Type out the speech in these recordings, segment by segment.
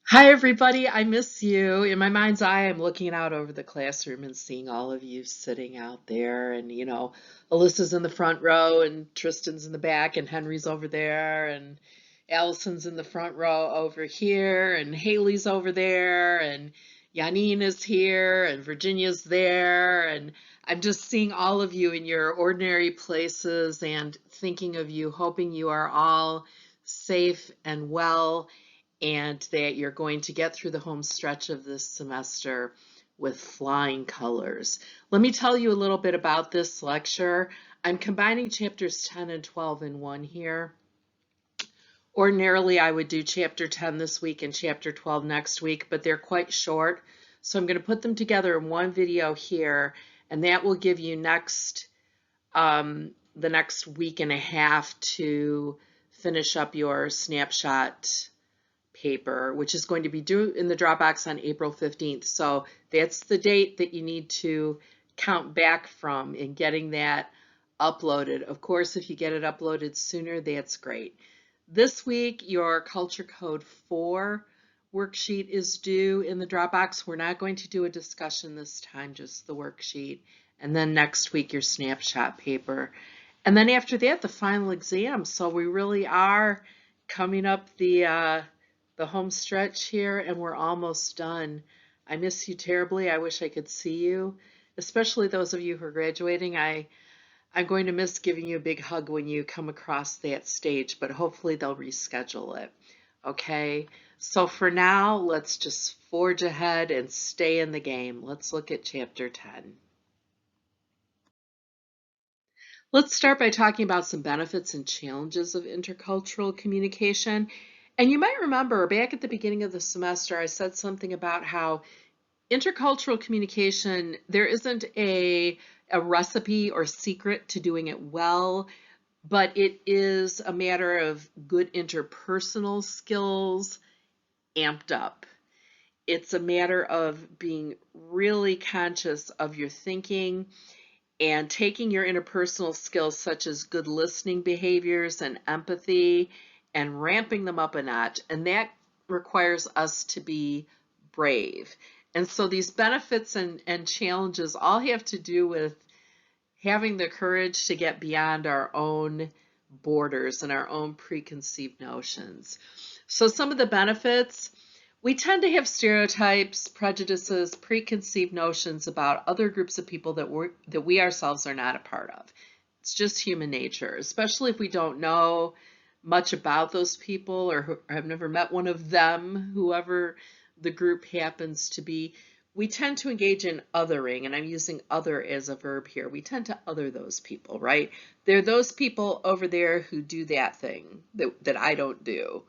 Hi, everybody. I miss you. In my mind's eye, I'm looking out over the classroom and seeing all of you sitting out there. And, Alyssa's in the front row, and Tristan's in the back, and Henry's over there, and Allison's in the front row over here, and Haley's over there, and Janine is here, and Virginia's there. And I'm just seeing all of you in your ordinary places and thinking of you, hoping you are all safe and well and that you're going to get through the home stretch of this semester with flying colors. Let me tell you a little bit about this lecture. I'm combining chapters 10 and 12 in one here. Ordinarily, I would do chapter 10 this week and chapter 12 next week, but they're quite short. So I'm going to put them together in one video here, and that will give you the next week and a half to finish up your snapshot paper, which is going to be due in the Dropbox on April 15th. So that's the date that you need to count back from in getting that uploaded. Of course, if you get it uploaded sooner, that's great. This week, your Culture Code 4 worksheet is due in the Dropbox. We're not going to do a discussion this time, just the worksheet. And then next week, your snapshot paper. And then after that, the final exam. So we really are coming up the home stretch here, and we're almost done. I miss you terribly. I wish I could see you, especially those of you who are graduating. I'm going to miss giving you a big hug when you come across that stage, but hopefully they'll reschedule it. Okay, so for now, let's just forge ahead and stay in the game. Let's look at chapter 10. Let's start by talking about some benefits and challenges of intercultural communication. And you might remember back at the beginning of the semester, I said something about how intercultural communication, there isn't a recipe or secret to doing it well, but it is a matter of good interpersonal skills amped up. It's a matter of being really conscious of your thinking and taking your interpersonal skills such as good listening behaviors and empathy and ramping them up a notch. And that requires us to be brave. And so these benefits and challenges all have to do with having the courage to get beyond our own borders and our own preconceived notions. So some of the benefits, we tend to have stereotypes, prejudices, preconceived notions about other groups of people that we ourselves are not a part of. It's just human nature, especially if we don't know much about those people or have never met one of them, whoever the group happens to be. We tend to engage in othering, and I'm using other as a verb here. We tend to other those people, right? They're those people over there who do that thing that I don't do.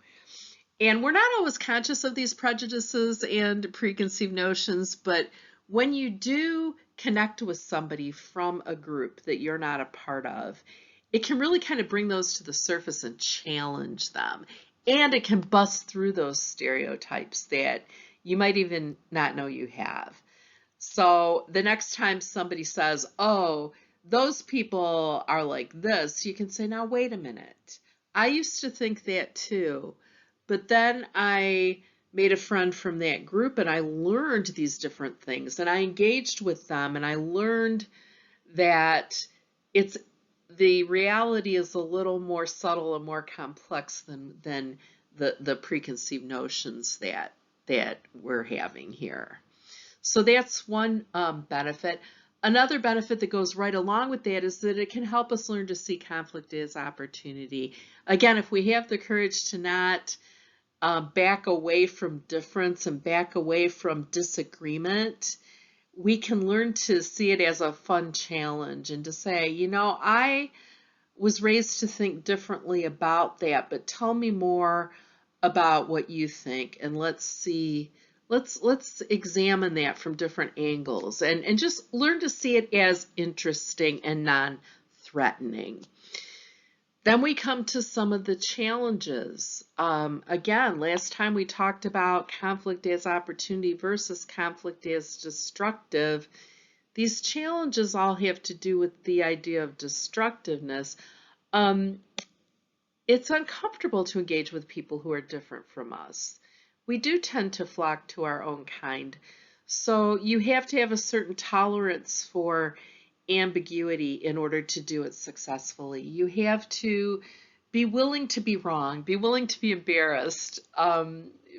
And we're not always conscious of these prejudices and preconceived notions, but when you do connect with somebody from a group that you're not a part of, it can really kind of bring those to the surface and challenge them. And it can bust through those stereotypes that you might even not know you have. So the next time somebody says, oh, those people are like this, you can say, now, wait a minute. I used to think that too. But then I made a friend from that group and I learned these different things and I engaged with them and I learned that the reality is a little more subtle and more complex than the preconceived notions that we're having here. So that's one benefit. Another benefit that goes right along with that is that it can help us learn to see conflict as opportunity. Again, if we have the courage to not back away from difference and back away from disagreement, we can learn to see it as a fun challenge and to say, I was raised to think differently about that, but tell me more about what you think and let's examine that from different angles and just learn to see it as interesting and non-threatening. Then we come to some of the challenges. Again, last time we talked about conflict as opportunity versus conflict as destructive. These challenges all have to do with the idea of destructiveness. It's uncomfortable to engage with people who are different from us. we do tend to flock to our own kind. So you have to have a certain tolerance for ambiguity in order to do it successfully. You have to be willing to be wrong, be willing to be embarrassed,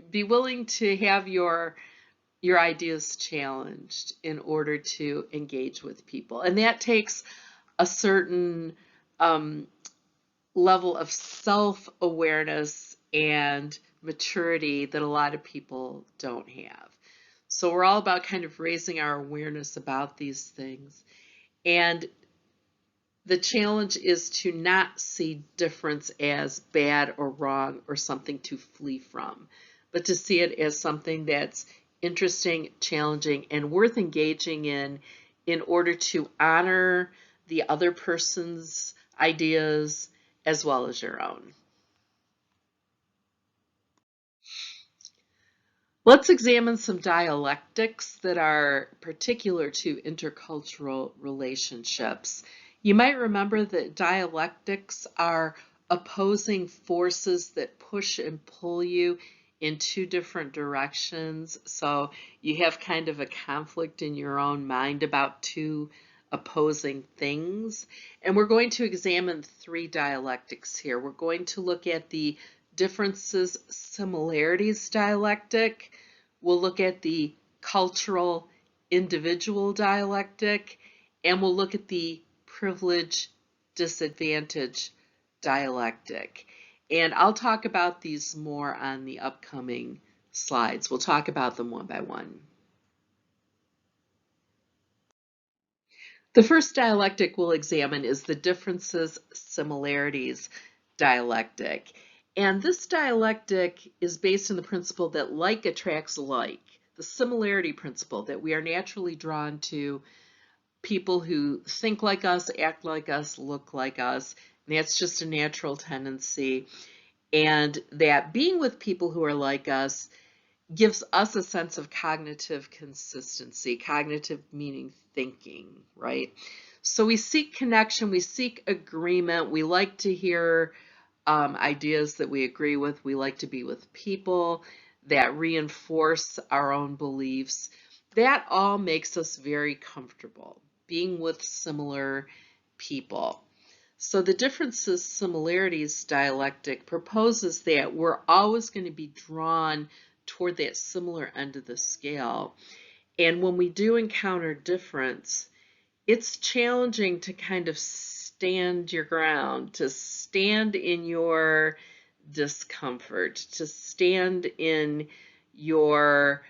be willing to have your ideas challenged in order to engage with people. And that takes a certain level of self-awareness and maturity that a lot of people don't have. So we're all about kind of raising our awareness about these things. And the challenge is to not see difference as bad or wrong or something to flee from, but to see it as something that's interesting, challenging, and worth engaging in order to honor the other person's ideas as well as your own. Let's examine some dialectics that are particular to intercultural relationships. You might remember that dialectics are opposing forces that push and pull you in two different directions. So you have kind of a conflict in your own mind about two opposing things. And we're going to examine three dialectics here. We're going to look at the differences similarities dialectic. We'll look at the cultural individual dialectic, and we'll look at the privilege disadvantage dialectic. And I'll talk about these more on the upcoming slides. We'll talk about them one by one. The first dialectic we'll examine is the differences similarities dialectic. And this dialectic is based on the principle that like attracts like, the similarity principle, that we are naturally drawn to people who think like us, act like us, look like us. And that's just a natural tendency. And that being with people who are like us gives us a sense of cognitive consistency, cognitive meaning thinking, right? So we seek connection, we seek agreement, we like to hear ideas that we agree with, we like to be with people that reinforce our own beliefs. That all makes us very comfortable being with similar people. So the differences similarities dialectic proposes that we're always going to be drawn toward that similar end of the scale. And when we do encounter difference, it's challenging to kind of stand your ground, to stand in your discomfort, to stand in your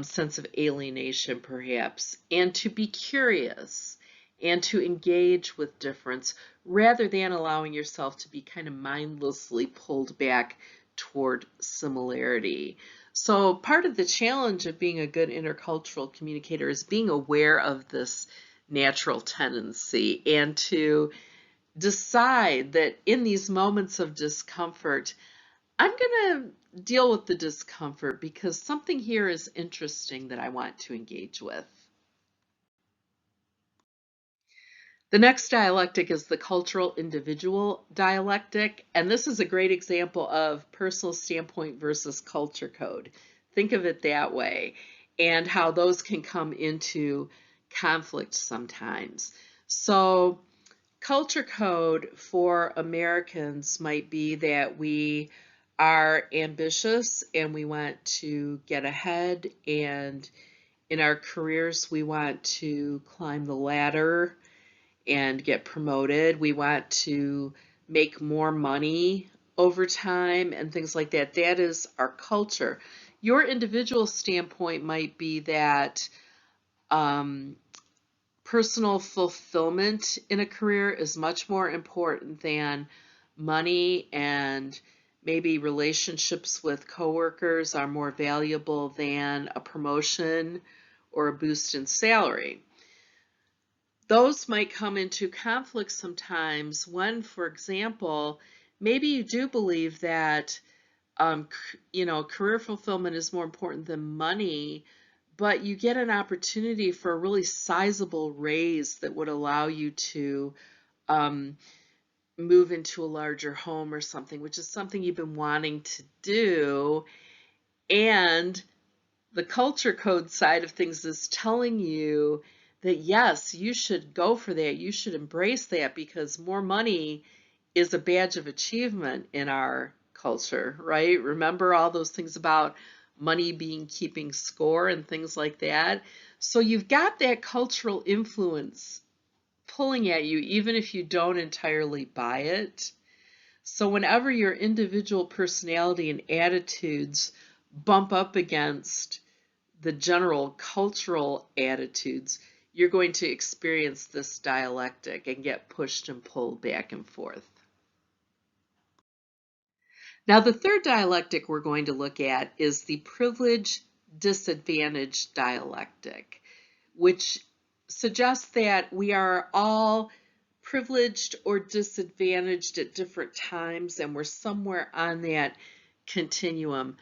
sense of alienation, perhaps, and to be curious and to engage with difference rather than allowing yourself to be kind of mindlessly pulled back toward similarity. So part of the challenge of being a good intercultural communicator is being aware of this natural tendency and to decide that in these moments of discomfort, I'm going to deal with the discomfort because something here is interesting that I want to engage with. The next dialectic is the cultural individual dialectic, and this is a great example of personal standpoint versus culture code. Think of it that way, and how those can come into conflict sometimes. So, culture code for Americans might be that we are ambitious and we want to get ahead, and in our careers, we want to climb the ladder and get promoted. We want to make more money over time and things like that. That is our culture. Your individual standpoint might be that personal fulfillment in a career is much more important than money, and maybe relationships with coworkers are more valuable than a promotion or a boost in salary. Those might come into conflict sometimes when, for example, maybe you do believe that career fulfillment is more important than money, but you get an opportunity for a really sizable raise that would allow you to move into a larger home or something, which is something you've been wanting to do. And the culture code side of things is telling you that yes, you should go for that. You should embrace that because more money is a badge of achievement in our culture, right? Remember all those things about money being keeping score and things like that. So you've got that cultural influence pulling at you, even if you don't entirely buy it. So whenever your individual personality and attitudes bump up against the general cultural attitudes, you're going to experience this dialectic and get pushed and pulled back and forth. Now, the third dialectic we're going to look at is the privilege disadvantage dialectic, which suggests that we are all privileged or disadvantaged at different times, and we're somewhere on that continuum.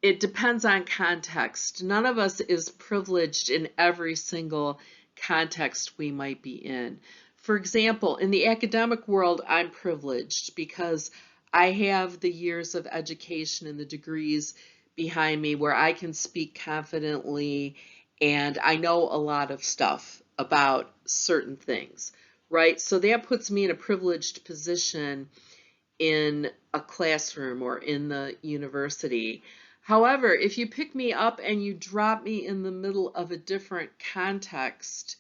It depends on context. None of us is privileged in every single context we might be in. For example, in the academic world, I'm privileged because I have the years of education and the degrees behind me where I can speak confidently and I know a lot of stuff about certain things, right? So that puts me in a privileged position in a classroom or in the university. However, if you pick me up and you drop me in the middle of a different context,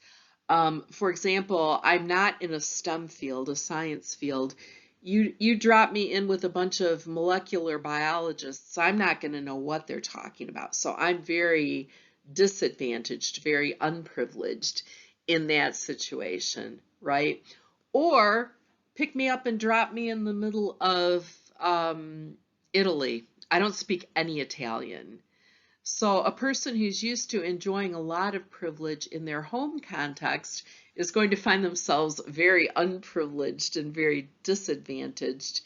for example, I'm not in a STEM field, a science field. You drop me in with a bunch of molecular biologists, I'm not going to know what they're talking about. So I'm very disadvantaged, very unprivileged in that situation, right? Or pick me up and drop me in the middle of Italy. I don't speak any Italian. So a person who's used to enjoying a lot of privilege in their home context is going to find themselves very unprivileged and very disadvantaged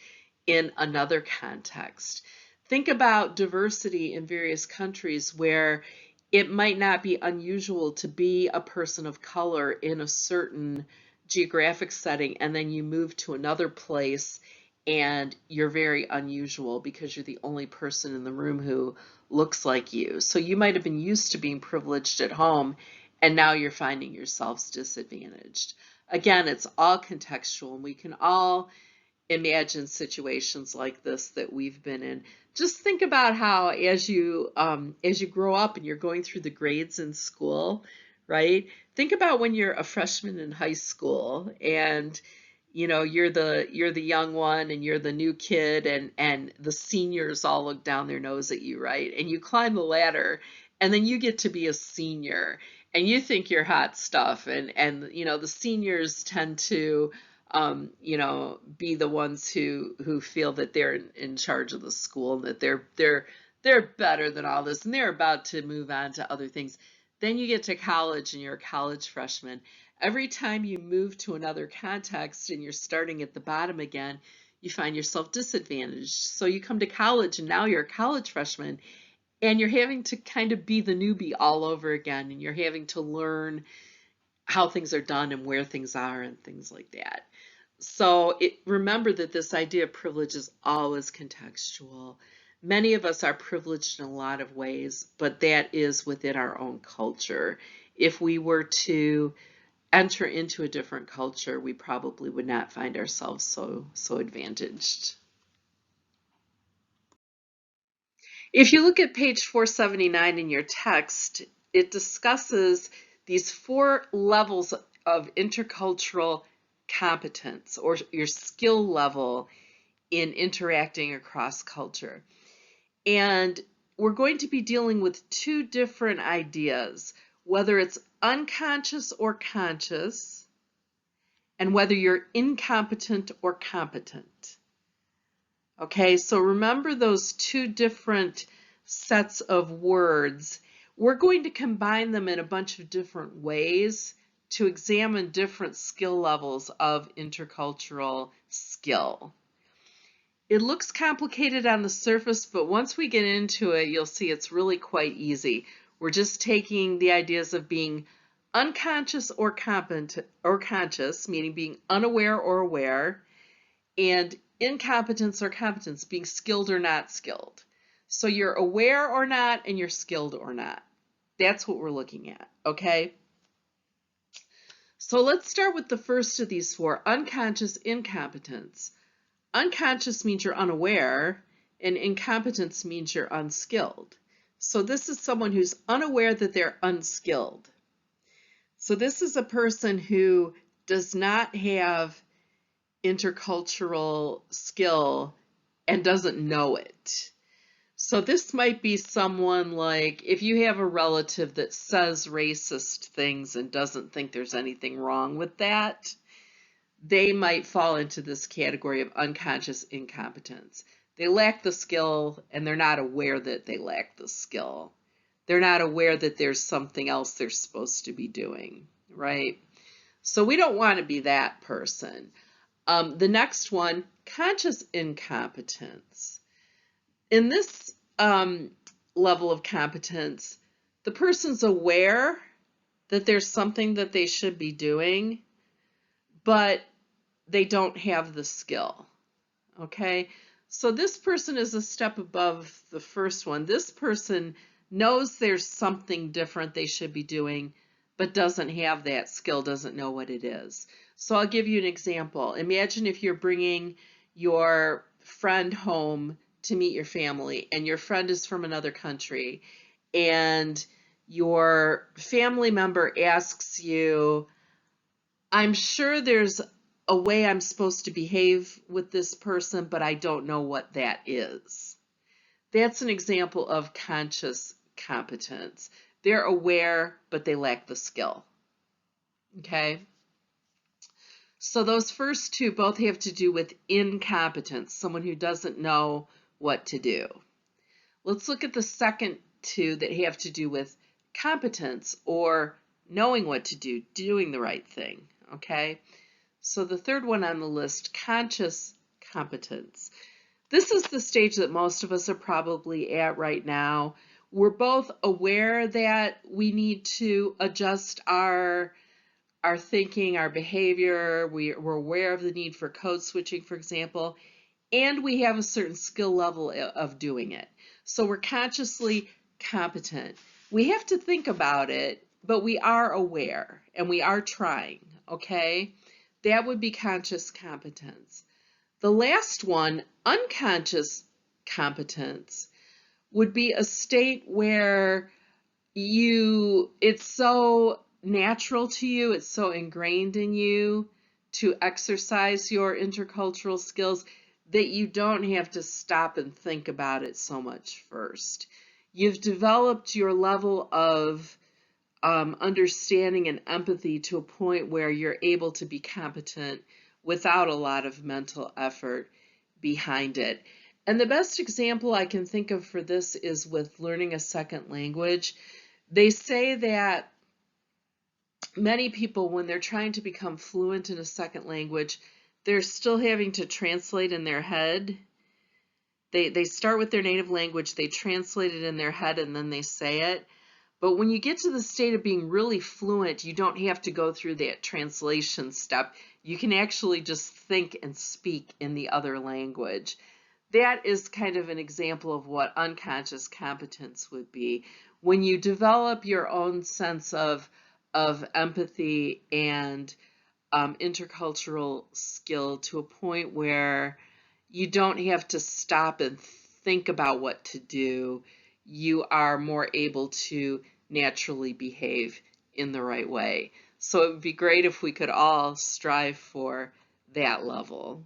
in another context. Think about diversity in various countries where it might not be unusual to be a person of color in a certain geographic setting, and then you move to another place and you're very unusual because you're the only person in the room who looks like you. So you might have been used to being privileged at home, and now you're finding yourselves disadvantaged. Again, it's all contextual, and we can all imagine situations like this that we've been in. Just think about how as you grow up and you're going through the grades in school, right? Think about when you're a freshman in high school and you're the young one and you're the new kid, and the seniors all look down their nose at you, right? And you climb the ladder and then you get to be a senior and you think you're hot stuff, and the seniors tend to be the ones who feel that they're in charge of the school and that they're better than all this and they're about to move on to other things. Then you get to college and you're a college freshman. Every time you move to another context and you're starting at the bottom again, you find yourself disadvantaged. So you come to college and now you're a college freshman and you're having to kind of be the newbie all over again, and you're having to learn how things are done and where things are and things like that. So remember that this idea of privilege is always contextual. Many of us are privileged in a lot of ways, but that is within our own culture. If we were to enter into a different culture, we probably would not find ourselves so advantaged. If you look at page 479 in your text, it discusses these 4 levels of intercultural competence, or your skill level in interacting across culture. And we're going to be dealing with 2 different ideas, whether it's unconscious or conscious, and whether you're incompetent or competent. Okay, so remember those 2 different sets of words. We're going to combine them in a bunch of different ways to examine different skill levels of intercultural skill. It looks complicated on the surface, but once we get into it, you'll see it's really quite easy. We're just taking the ideas of being unconscious or competent or conscious, meaning being unaware or aware, and incompetence or competence, being skilled or not skilled. So you're aware or not, and you're skilled or not. That's what we're looking at, okay? So let's start with the first of these four, unconscious incompetence. Unconscious means you're unaware, and incompetence means you're unskilled. So this is someone who's unaware that they're unskilled. So this is a person who does not have intercultural skill and doesn't know it. So this might be someone like if you have a relative that says racist things and doesn't think there's anything wrong with that, they might fall into this category of unconscious incompetence. They lack the skill and they're not aware that they lack the skill. They're not aware that there's something else they're supposed to be doing, right? So we don't want to be that person. The next one, conscious incompetence. In this level of competence, the person's aware that there's something that they should be doing, but they don't have the skill, okay? So this person is a step above the first one. This person knows there's something different they should be doing, but doesn't have that skill, doesn't know what it is. So I'll give you an example. Imagine if you're bringing your friend home to meet your family, and your friend is from another country, and your family member asks you, I'm sure there's a way I'm supposed to behave with this person, but I don't know what that is. That's an example of conscious competence. They're aware, but they lack the skill. Okay? So those first two both have to do with incompetence, someone who doesn't know what to do. Let's look at the second two that have to do with competence or knowing what to do, doing the right thing. Okay? So the third one on the list, conscious competence. This is the stage that most of us are probably at right now. We're both aware that we need to adjust our thinking, our behavior. We're aware of the need for code switching, for example, and we have a certain skill level of doing it. So we're consciously competent. We have to think about it, but we are aware and we are trying, okay? That would be conscious competence. The last one, unconscious competence, would be a state where it's so natural to you, it's so ingrained in you to exercise your intercultural skills that you don't have to stop and think about it so much first. You've developed your level of understanding and empathy to a point where you're able to be competent without a lot of mental effort behind it. And the best example I can think of for this is with learning a second language. They say that many people, when they're trying to become fluent in a second language, they're still having to translate in their head. They start with their native language, they translate it in their head, and then they say it. But when you get to the state of being really fluent, you don't have to go through that translation step. You can actually just think and speak in the other language. That is kind of an example of what unconscious competence would be. When you develop your own sense of empathy and intercultural skill to a point where you don't have to stop and think about what to do, you are more able to naturally behave in the right way. So it would be great if we could all strive for that level.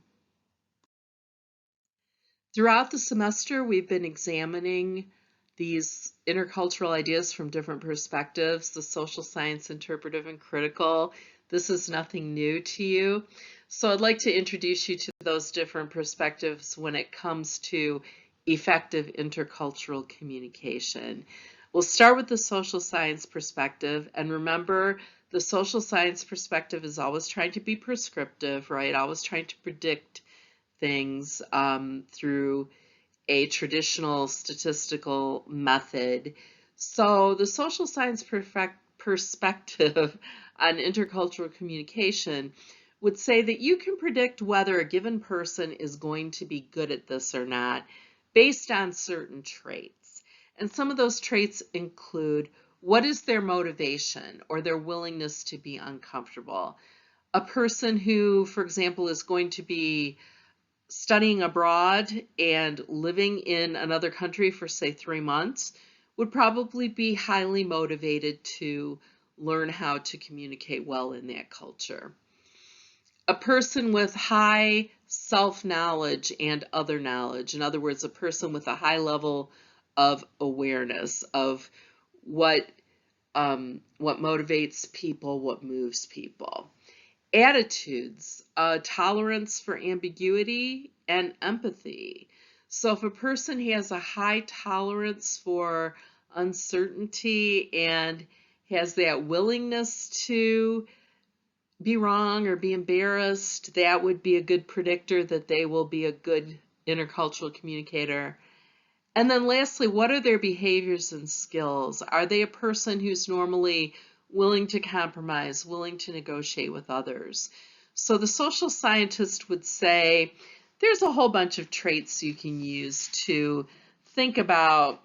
Throughout the semester, we've been examining these intercultural ideas from different perspectives, the social science, interpretive, and critical. This is nothing new to you. So I'd like to introduce you to those different perspectives when it comes to effective intercultural communication. We'll start with the social science perspective, and remember, the social science perspective is always trying to be prescriptive, right? Always trying to predict things through a traditional statistical method. So the social science perspective on intercultural communication would say that you can predict whether a given person is going to be good at this or not based on certain traits. And some of those traits include what is their motivation or their willingness to be uncomfortable. A person who, for example, is going to be studying abroad and living in another country for, say, 3 months would probably be highly motivated to learn how to communicate well in that culture. A person with high self-knowledge and other knowledge, in other words, a person with a high level of awareness of what motivates people, what moves people. Attitudes, tolerance for ambiguity, and empathy. So if a person has a high tolerance for uncertainty and has that willingness to be wrong or be embarrassed, that would be a good predictor that they will be a good intercultural communicator. And then lastly, what are their behaviors and skills? Are they a person who's normally willing to compromise, willing to negotiate with others? So the social scientist would say there's a whole bunch of traits you can use to think about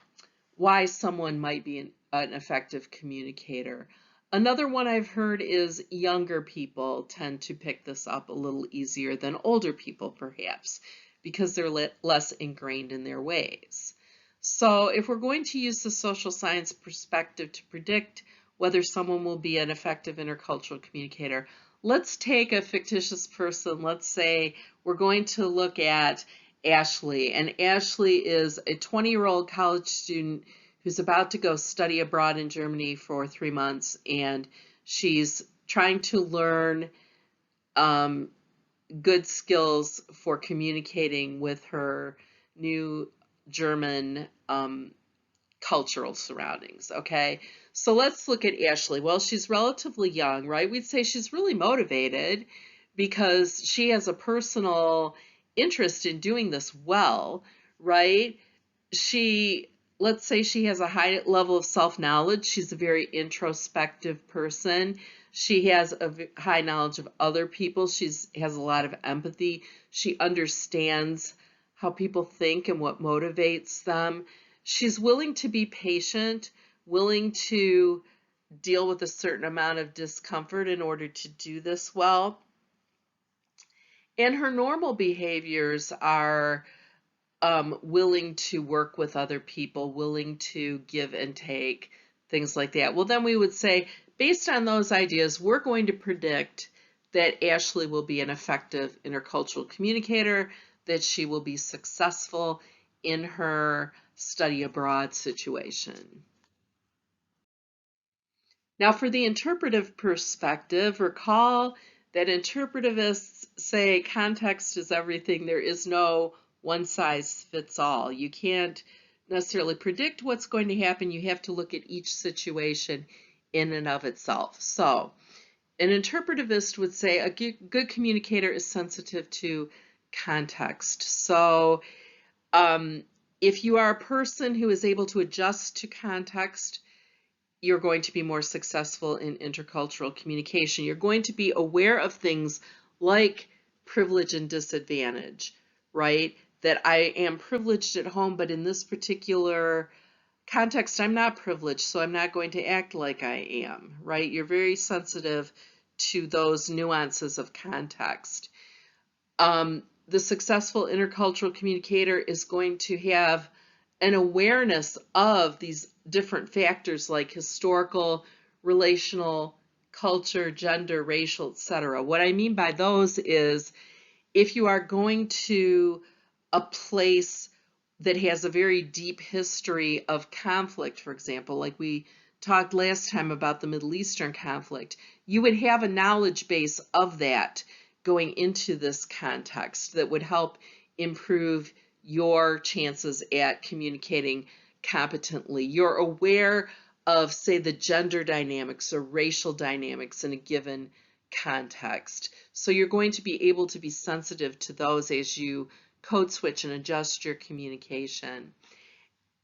why someone might be an effective communicator. Another one I've heard is younger people tend to pick this up a little easier than older people, perhaps, because they're less ingrained in their ways. So if we're going to use the social science perspective to predict whether someone will be an effective intercultural communicator, let's take a fictitious person. Let's say we're going to look at Ashley, and Ashley is a 20-year-old college student who's about to go study abroad in Germany for 3 months, and she's trying to learn good skills for communicating with her new German cultural surroundings, okay? So let's look at Ashley. Well, she's relatively young, right? We'd say she's really motivated because she has a personal interest in doing this well, right? Let's say she has a high level of self-knowledge. She's a very introspective person. She has a high knowledge of other people. She has a lot of empathy. She understands how people think and what motivates them. She's willing to be patient, willing to deal with a certain amount of discomfort in order to do this well. And her normal behaviors are willing to work with other people, willing to give and take, things like that. Well, then we would say, based on those ideas, we're going to predict that Ashley will be an effective intercultural communicator, that she will be successful in her study abroad situation. Now, for the interpretive perspective, recall that interpretivists say context is everything. There is no one size fits all. You can't necessarily predict what's going to happen. You have to look at each situation in and of itself. So an interpretivist would say a good communicator is sensitive to context. So if you are a person who is able to adjust to context, you're going to be more successful in intercultural communication. You're going to be aware of things like privilege and disadvantage, right? That I am privileged at home, but in this particular context, I'm not privileged, so I'm not going to act like I am, right? You're very sensitive to those nuances of context. The successful intercultural communicator is going to have an awareness of these different factors like historical, relational, culture, gender, racial, etc. What I mean by those is if you are going to a place that has a very deep history of conflict, for example, like we talked last time about the Middle Eastern conflict, you would have a knowledge base of that going into this context that would help improve your chances at communicating competently. You're aware of, say, the gender dynamics or racial dynamics in a given context. So you're going to be able to be sensitive to those as you code switch and adjust your communication.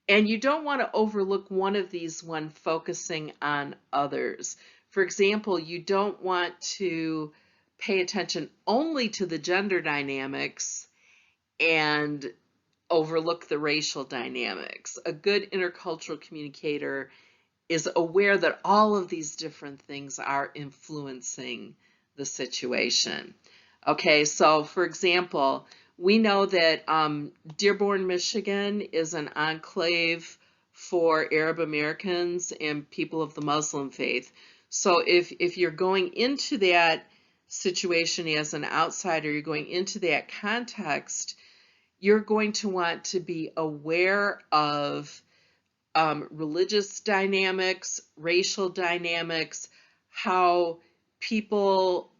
And you don't want to overlook one of these when focusing on others. For example, you don't want to pay attention only to the gender dynamics and overlook the racial dynamics. A good intercultural communicator is aware that all of these different things are influencing the situation. Okay, so for example, we know that Dearborn, Michigan is an enclave for Arab Americans and people of the Muslim faith. So if you're going into that situation as an outsider, you're going into that context, you're going to want to be aware of religious dynamics, racial dynamics, how people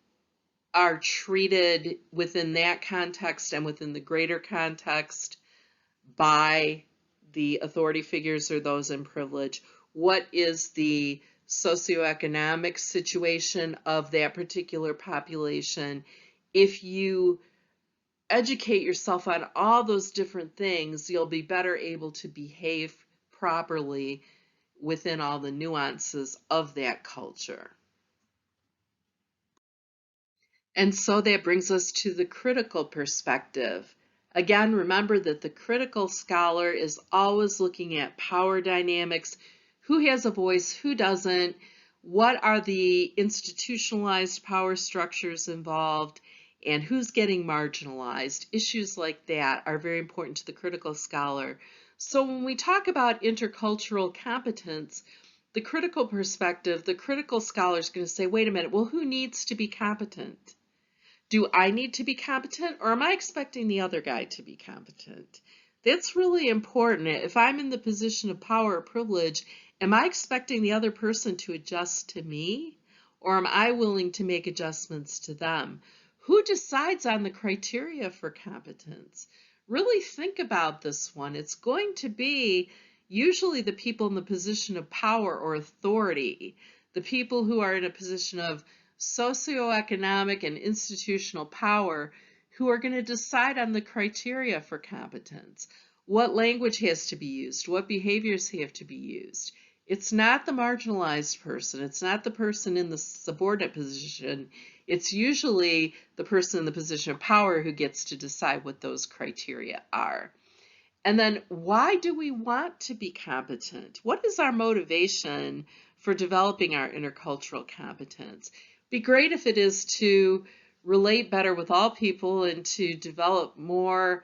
are treated within that context and within the greater context by the authority figures or those in privilege. What is the socioeconomic situation of that particular population? If you educate yourself on all those different things, you'll be better able to behave properly within all the nuances of that culture. And so that brings us to the critical perspective. Again, remember that the critical scholar is always looking at power dynamics, who has a voice, who doesn't, what are the institutionalized power structures involved, and who's getting marginalized. Issues like that are very important to the critical scholar. So when we talk about intercultural competence, the critical perspective, the critical scholar is going to say, wait a minute, well, who needs to be competent? Do I need to be competent, or am I expecting the other guy to be competent? That's really important. If I'm in the position of power or privilege, am I expecting the other person to adjust to me, or am I willing to make adjustments to them? Who decides on the criteria for competence? Really think about this one. It's going to be usually the people in the position of power or authority, the people who are in a position of socioeconomic and institutional power, who are going to decide on the criteria for competence. What language has to be used? What behaviors have to be used? It's not the marginalized person. It's not the person in the subordinate position. It's usually the person in the position of power who gets to decide what those criteria are. And then, why do we want to be competent? What is our motivation for developing our intercultural competence? Be great if it is to relate better with all people and to develop more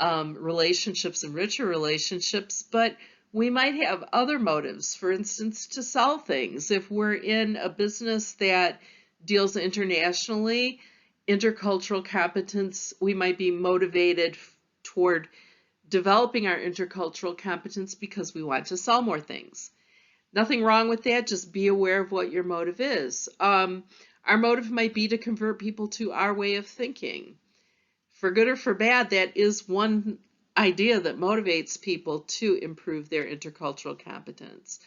relationships and richer relationships, but we might have other motives. For instance, to sell things. If we're in a business that deals internationally, intercultural competence, we might be motivated toward developing our intercultural competence because we want to sell more things. Nothing wrong with that. Just be aware of what your motive is. Our motive might be to convert people to our way of thinking. For good or for bad, that is one idea that motivates people to improve their intercultural competence.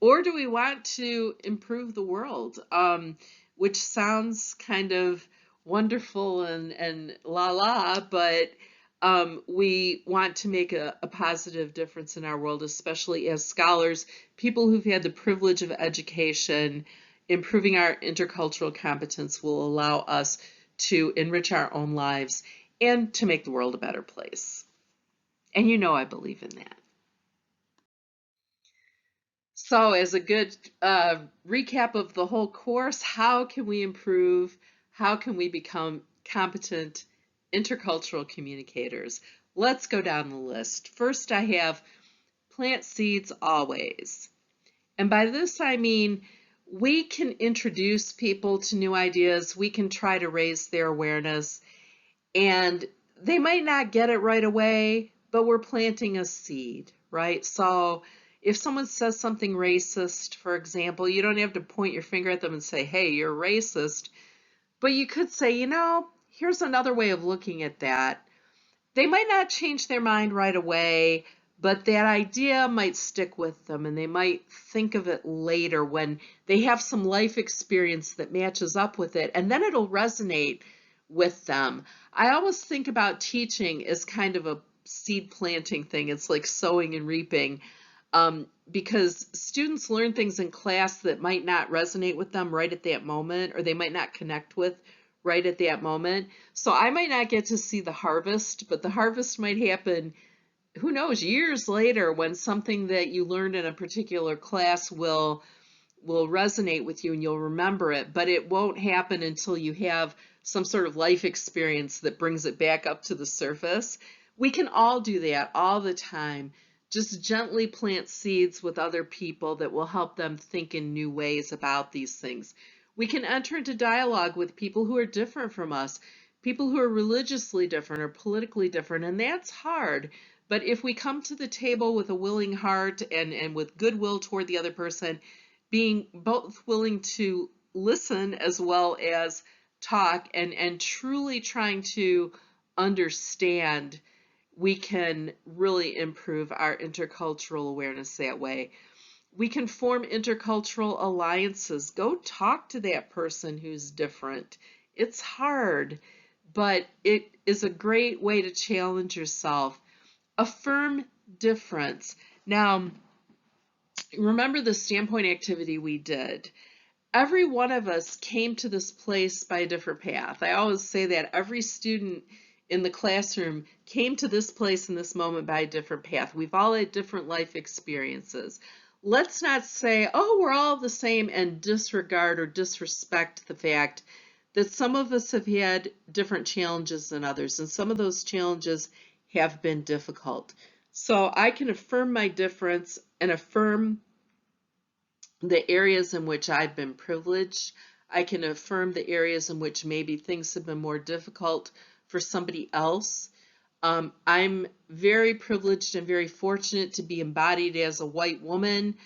Or do we want to improve the world, which sounds kind of wonderful and la la, but we want to make a positive difference in our world, especially as scholars, people who've had the privilege of education. Improving our intercultural competence will allow us to enrich our own lives and to make the world a better place. And you know I believe in that. So as a good recap of the whole course, how can we improve? How can we become competent intercultural communicators? Let's go down the list. First, I have plant seeds always. And by this, I mean we can introduce people to new ideas. We can try to raise their awareness. And they might not get it right away, but we're planting a seed, right? So if someone says something racist, for example, you don't have to point your finger at them and say, hey, you're racist. But you could say, you know, here's another way of looking at that. They might not change their mind right away, but that idea might stick with them and they might think of it later when they have some life experience that matches up with it, and then it'll resonate with them. I always think about teaching as kind of a seed planting thing. It's like sowing and reaping, because students learn things in class that might not resonate with them right at that moment, or they might not connect with right at that moment. So I might not get to see the harvest, but the harvest might happen who knows, years later, when something that you learned in a particular class will resonate with you and you'll remember it, but it won't happen until you have some sort of life experience that brings it back up to the surface. We can all do that all the time. Just gently plant seeds with other people that will help them think in new ways about these things. We can enter into dialogue with people who are different from us, people who are religiously different or politically different, and that's hard. But if we come to the table with a willing heart and with goodwill toward the other person, being both willing to listen as well as talk and truly trying to understand, we can really improve our intercultural awareness that way. We can form intercultural alliances. Go talk to that person who's different. It's hard, but it is a great way to challenge yourself. Affirm difference. Now, remember the standpoint activity we did. Every one of us came to this place by a different path. I always say that every student in the classroom came to this place in this moment by a different path. We've all had different life experiences. Let's not say, oh, we're all the same, and disregard or disrespect the fact that some of us have had different challenges than others, and some of those challenges have been difficult. So I can affirm my difference and affirm the areas in which I've been privileged. I can affirm the areas in which maybe things have been more difficult for somebody else. I'm very privileged and very fortunate to be embodied as a white woman.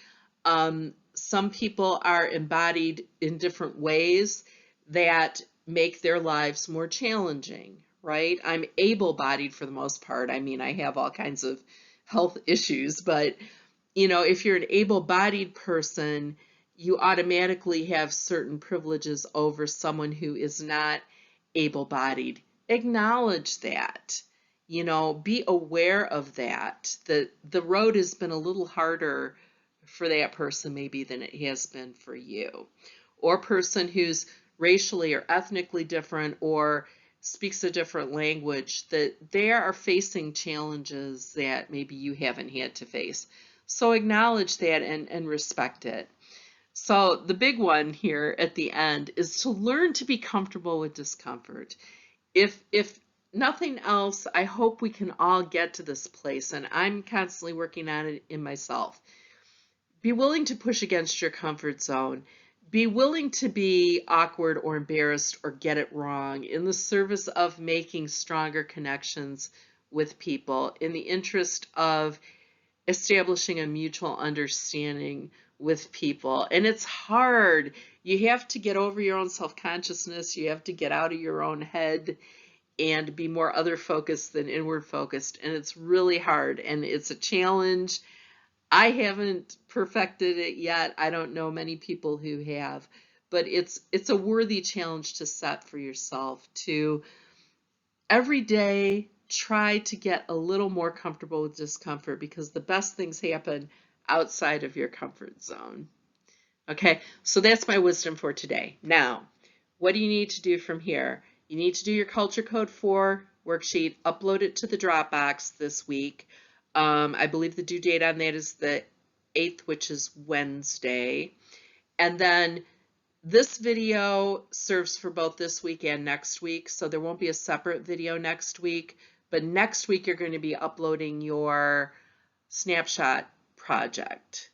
Some people are embodied in different ways that make their lives more challenging, right? I'm able-bodied for the most part. I mean, I have all kinds of health issues, but if you're an able-bodied person, you automatically have certain privileges over someone who is not able-bodied. Acknowledge that. Be aware of that. The road has been a little harder for that person maybe than it has been for you. Or person who's racially or ethnically different or speaks a different language, that they are facing challenges that maybe you haven't had to face. So acknowledge that and respect it. So the big one here at the end is to learn to be comfortable with discomfort. If nothing else, I hope we can all get to this place, and I'm constantly working on it in myself. Be willing to push against your comfort zone. Be willing to be awkward or embarrassed or get it wrong in the service of making stronger connections with people, in the interest of establishing a mutual understanding with people. And it's hard. You have to get over your own self-consciousness. You have to get out of your own head and be more other focused than inward focused. And it's really hard. And it's a challenge. I haven't perfected it yet. I don't know many people who have, but it's a worthy challenge to set for yourself, to every day try to get a little more comfortable with discomfort, because the best things happen outside of your comfort zone. Okay, so that's my wisdom for today. Now, what do you need to do from here? You need to do your Culture Code 4 worksheet, upload it to the Dropbox this week. I believe the due date on that is the 8th, which is Wednesday. And then this video serves for both this week and next week, so there won't be a separate video next week, but next week you're going to be uploading your snapshot project.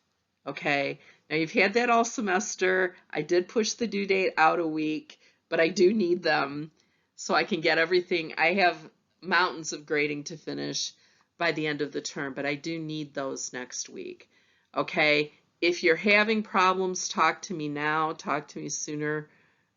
Okay, now you've had that all semester. I did push the due date out a week, but I do need them so I can get everything. I have mountains of grading to finish by the end of the term, but I do need those next week. Okay, if you're having problems, talk to me now. Talk to me sooner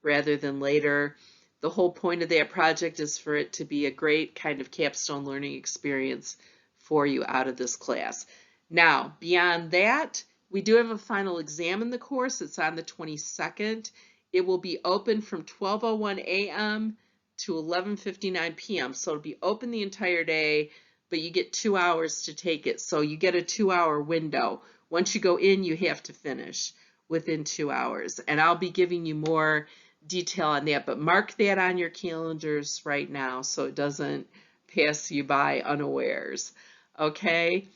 rather than later. The whole point of that project is for it to be a great kind of capstone learning experience for you out of this class. Now, beyond that, we do have a final exam in the course. It's on the 22nd. It will be open from 12:01 a.m. to 11:59 p.m. So it'll be open the entire day, but you get 2 hours to take it. So you get a 2-hour window. Once you go in, you have to finish within 2 hours. And I'll be giving you more detail on that, but mark that on your calendars right now so it doesn't pass you by unawares. Okay?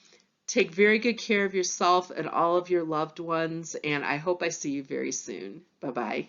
Take very good care of yourself and all of your loved ones, and I hope I see you very soon. Bye-bye.